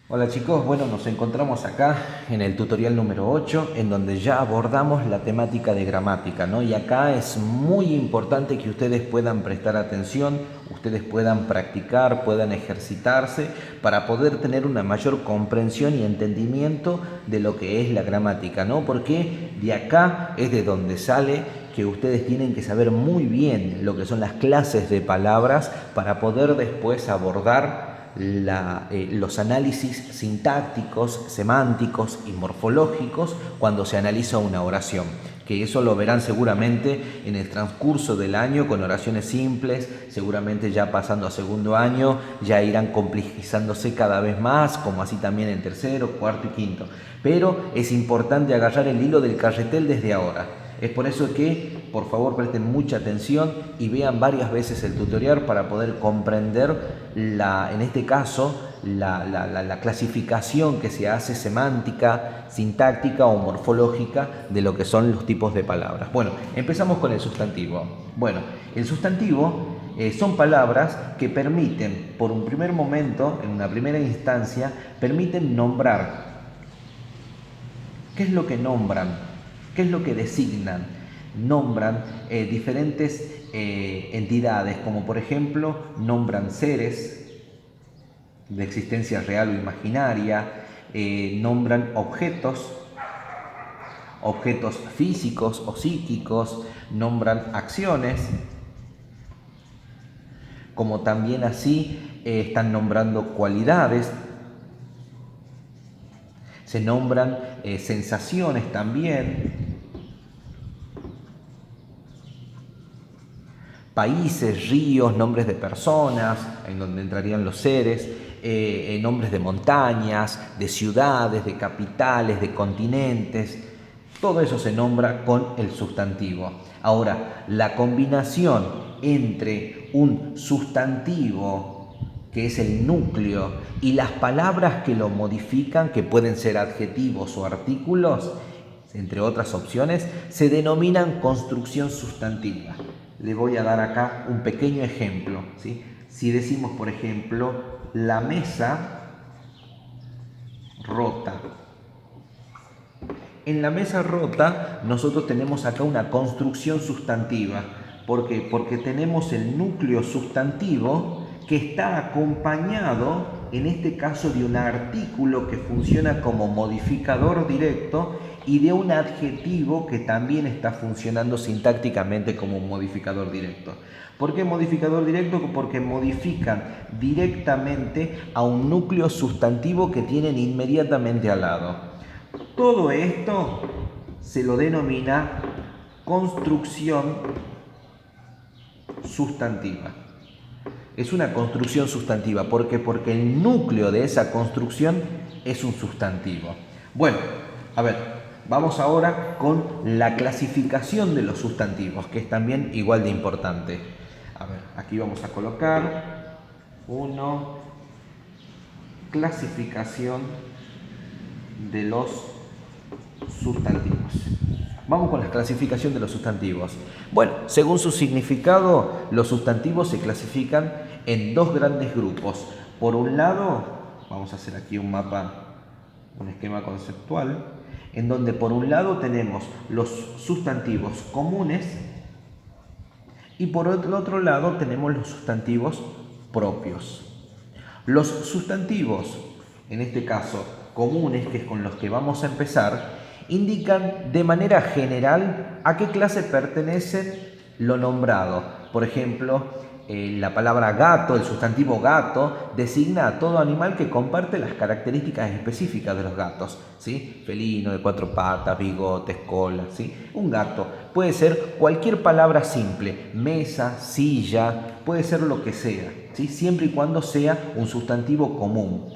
Hola chicos, bueno, nos encontramos acá en el tutorial número 8, en donde ya abordamos la temática de gramática, ¿no? Y acá es muy importante que ustedes puedan prestar atención, ustedes puedan practicar, puedan ejercitarse para poder tener una mayor comprensión y entendimiento de lo que es la gramática, ¿no? Porque de acá es de donde sale que ustedes tienen que saber muy bien lo que son las clases de palabras para poder después abordar los análisis sintácticos, semánticos y morfológicos cuando se analiza una oración, que eso lo verán seguramente en el transcurso del año con oraciones simples, seguramente ya pasando a segundo año ya irán complejizándose cada vez más, como así también en tercero, cuarto y quinto. Pero es importante agarrar el hilo del carretel desde ahora. Es por eso que, por favor, presten mucha atención y vean varias veces el tutorial para poder comprender, en este caso, la clasificación que se hace semántica, sintáctica o morfológica de lo que son los tipos de palabras. Bueno, empezamos con el sustantivo. Bueno, el sustantivo son palabras que permiten, por un primer momento, en una primera instancia, permiten nombrar. ¿Qué es lo que nombran? ¿Qué es lo que designan? Nombran diferentes entidades, como por ejemplo, nombran seres de existencia real o imaginaria, nombran objetos, objetos físicos o psíquicos, nombran acciones, como también así están nombrando cualidades, se nombran sensaciones también, países, ríos, nombres de personas, en donde entrarían los seres, nombres de montañas, de ciudades, de capitales, de continentes. Todo eso se nombra con el sustantivo. Ahora, la combinación entre un sustantivo, que es el núcleo, y las palabras que lo modifican, que pueden ser adjetivos o artículos, entre otras opciones, se denominan construcción sustantiva. Le voy a dar acá un pequeño ejemplo, ¿sí? Si decimos, por ejemplo, la mesa rota. En la mesa rota nosotros tenemos acá una construcción sustantiva. ¿Por qué? Porque tenemos el núcleo sustantivo que está acompañado, en este caso, de un artículo que funciona como modificador directo y de un adjetivo que también está funcionando sintácticamente como un modificador directo. ¿Por qué modificador directo? Porque modifican directamente a un núcleo sustantivo que tienen inmediatamente al lado. Todo esto se lo denomina construcción sustantiva. Es una construcción sustantiva. ¿Por qué? Porque el núcleo de esa construcción es un sustantivo. Bueno, a ver, vamos ahora con la clasificación de los sustantivos, que es también igual de importante. A ver, aquí vamos a colocar clasificación de los sustantivos. Vamos con la clasificación de los sustantivos. Bueno, según su significado, los sustantivos se clasifican en dos grandes grupos. Por un lado, vamos a hacer aquí un mapa, un esquema conceptual, en donde por un lado tenemos los sustantivos comunes y por el otro lado tenemos los sustantivos propios. Los sustantivos, en este caso comunes, que es con los que vamos a empezar, indican de manera general a qué clase pertenece lo nombrado. Por ejemplo, la palabra gato, el sustantivo gato, designa a todo animal que comparte las características específicas de los gatos, ¿sí? Felino, de cuatro patas, bigotes, cola, ¿sí? Un gato puede ser cualquier palabra simple, mesa, silla, puede ser lo que sea, ¿sí? Siempre y cuando sea un sustantivo común.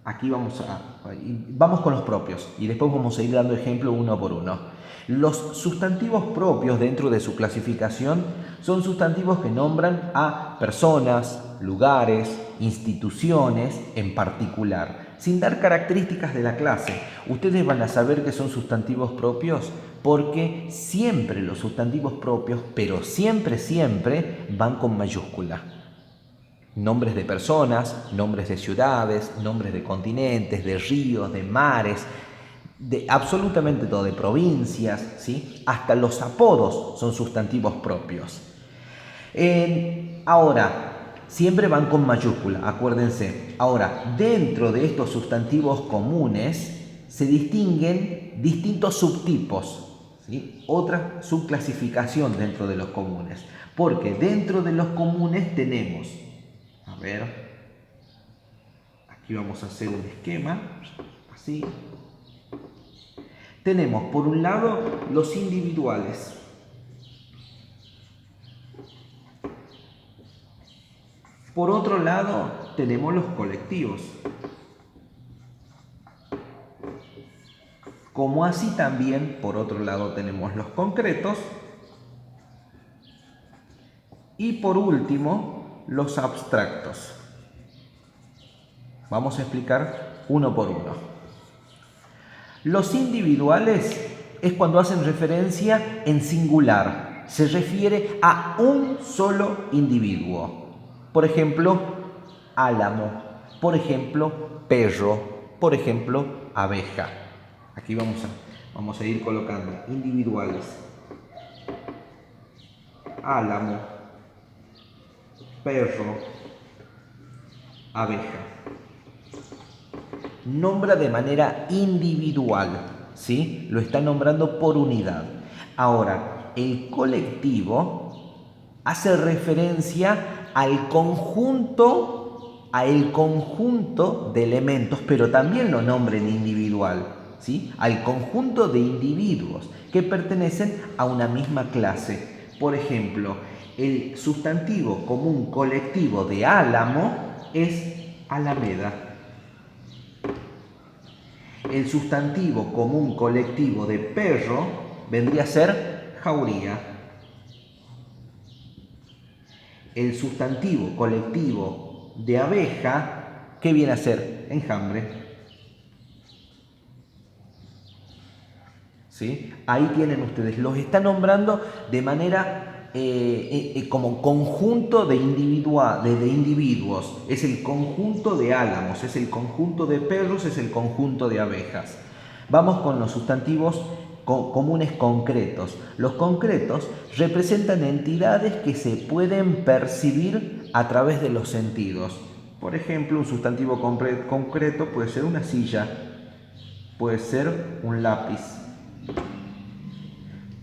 Aquí vamos con los propios y después vamos a ir dando ejemplo uno por uno. Los sustantivos propios dentro de su clasificación son sustantivos que nombran a personas, lugares, instituciones en particular, sin dar características de la clase. Ustedes van a saber que son sustantivos propios porque siempre los sustantivos propios, pero siempre, siempre van con mayúscula. Nombres de personas, nombres de ciudades, nombres de continentes, de ríos, de mares, de absolutamente todo, de provincias, ¿sí? Hasta los apodos son sustantivos propios. Ahora, siempre van con mayúscula, acuérdense. Ahora, dentro de estos sustantivos comunes se distinguen distintos subtipos, ¿sí? Otra subclasificación dentro de los comunes. Porque dentro de los comunes tenemos, a ver, aquí vamos a hacer un esquema, así. Tenemos por un lado los individuales. Por otro lado tenemos los colectivos. Como así también por otro lado tenemos los concretos. Y por último los abstractos. Vamos a explicar uno por uno. Los individuales es cuando hacen referencia en singular. Se refiere a un solo individuo. Por ejemplo, álamo. Por ejemplo, perro. Por ejemplo, abeja. Aquí vamos a ir colocando individuales. Álamo, perro, abeja. Nombra de manera individual, ¿sí? Lo está nombrando por unidad. Ahora, el colectivo hace referencia al conjunto de elementos, pero también lo nombra en individual, ¿sí? Al conjunto de individuos que pertenecen a una misma clase. Por ejemplo, el sustantivo común colectivo de álamo es alameda. El sustantivo común colectivo de perro vendría a ser jauría. El sustantivo colectivo de abeja, ¿qué viene a ser? Enjambre. ¿Sí? Ahí tienen ustedes, los está nombrando de manera como conjunto de individuos. Es el conjunto de álamos, es el conjunto de perros, es el conjunto de abejas. Vamos con los sustantivos comunes concretos. Los concretos representan entidades que se pueden percibir a través de los sentidos. Por ejemplo, un sustantivo concreto puede ser una silla, puede ser un lápiz,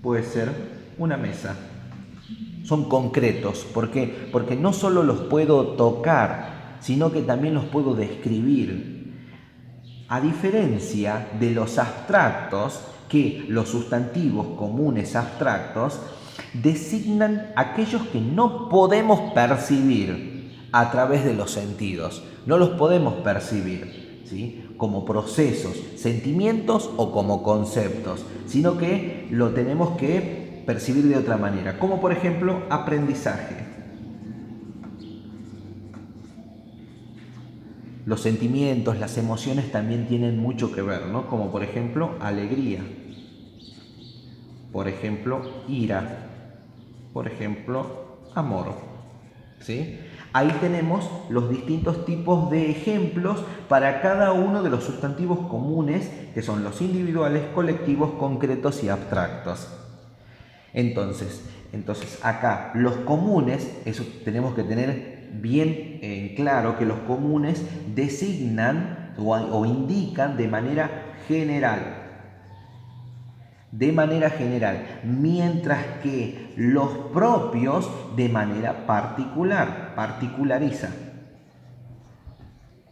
puede ser una mesa. Son concretos. ¿Por qué? Porque no solo los puedo tocar, sino que también los puedo describir. A diferencia de los abstractos, que los sustantivos comunes abstractos designan aquellos que no podemos percibir a través de los sentidos. No los podemos percibir, ¿sí? Como procesos, sentimientos o como conceptos, sino que lo tenemos que percibir de otra manera, como por ejemplo aprendizaje. Los sentimientos, las emociones también tienen mucho que ver, ¿no? Como por ejemplo alegría, por ejemplo ira, por ejemplo amor, ¿sí? Ahí tenemos los distintos tipos de ejemplos para cada uno de los sustantivos comunes, que son los individuales, colectivos, concretos y abstractos. Entonces acá los comunes, eso tenemos que tener bien claro que los comunes designan o indican de manera general. Mientras que los propios de manera particular, particulariza.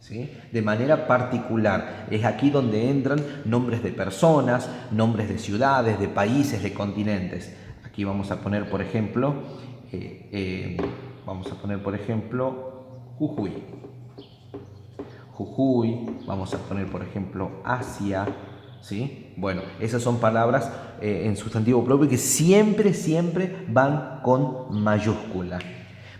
¿Sí? De manera particular. Es aquí donde entran nombres de personas, nombres de ciudades, de países, de continentes. Aquí vamos a poner, por ejemplo, Jujuy. Vamos a poner, por ejemplo, Asia, ¿sí? Bueno, esas son palabras en sustantivo propio que siempre van con mayúscula.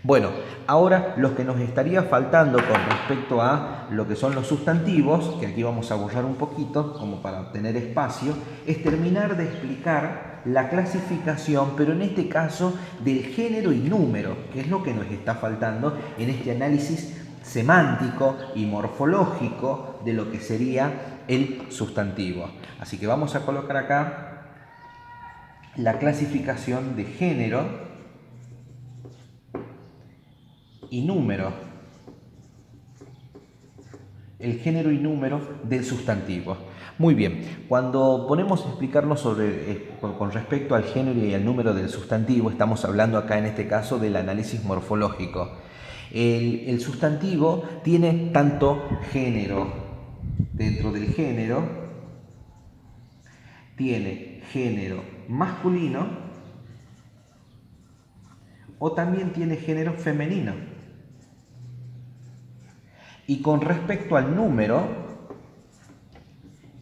Bueno, ahora lo que nos estaría faltando con respecto a lo que son los sustantivos, que aquí vamos a borrar un poquito como para tener espacio, es terminar de explicar la clasificación, pero en este caso del género y número, que es lo que nos está faltando en este análisis semántico y morfológico de lo que sería el sustantivo. Así que vamos a colocar acá la clasificación de género y número, el género y número del sustantivo. Muy bien, cuando ponemos a explicarnos con respecto al género y al número del sustantivo, estamos hablando acá en este caso del análisis morfológico. El sustantivo tiene tanto género, dentro del género, tiene género masculino o también tiene género femenino. Y con respecto al número,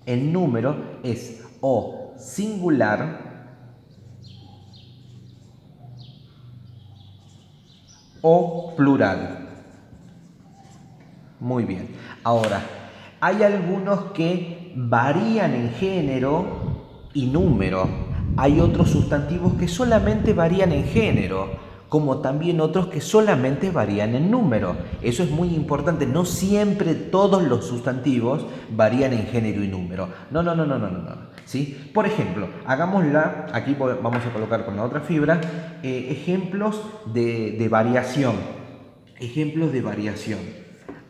el número es o singular o plural. Muy bien. Ahora, hay algunos que varían en género y número. Hay otros sustantivos que solamente varían en género, como también otros que solamente varían en número. Eso es muy importante. No siempre todos los sustantivos varían en género y número. No. ¿Sí? Por ejemplo, hagámosla, aquí vamos a colocar con la otra fibra, ejemplos de variación. Ejemplos de variación.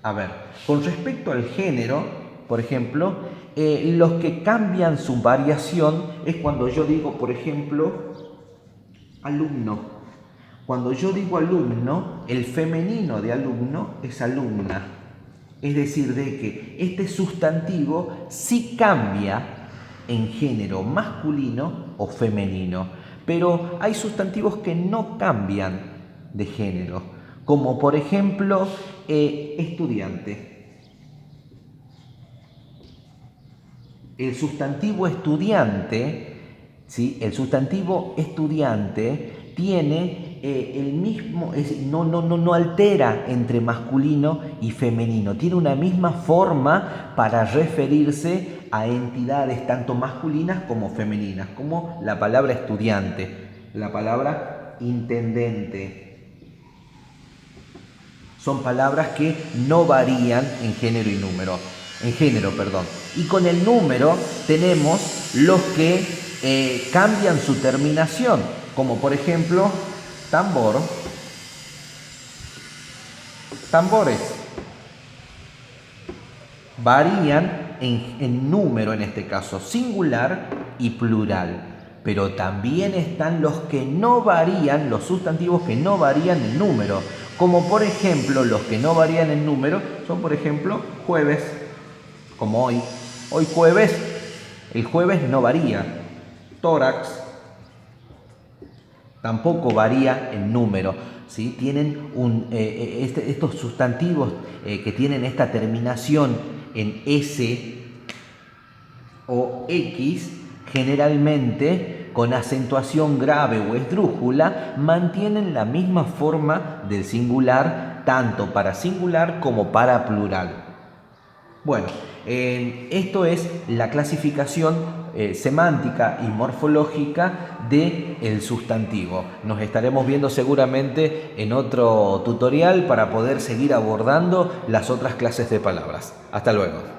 A ver, con respecto al género, por ejemplo, los que cambian su variación es cuando yo digo, por ejemplo, alumno. Cuando yo digo alumno, el femenino de alumno es alumna. Es decir, de que este sustantivo sí cambia en género masculino o femenino. Pero hay sustantivos que no cambian de género, como por ejemplo estudiante. El sustantivo estudiante, ¿sí? El sustantivo estudiante tiene el mismo, no altera entre masculino y femenino, tiene una misma forma para referirse a entidades tanto masculinas como femeninas, como la palabra estudiante, la palabra intendente. Son palabras que no varían en género y número. En género, perdón. Y con el número tenemos los que cambian su terminación, como por ejemplo tambor, tambores. Varían en número, en este caso singular y plural. Pero también están los que no varían, los sustantivos que no varían en número. Como por ejemplo, los que no varían en número son por ejemplo jueves, como hoy. Hoy jueves, el jueves no varía. Tórax tampoco varía en número, ¿sí? Tienen estos sustantivos que tienen esta terminación en S o X, generalmente con acentuación grave o esdrújula, mantienen la misma forma del singular, tanto para singular como para plural. Bueno, esto es la clasificación semántica y morfológica del sustantivo. Nos estaremos viendo seguramente en otro tutorial para poder seguir abordando las otras clases de palabras. Hasta luego.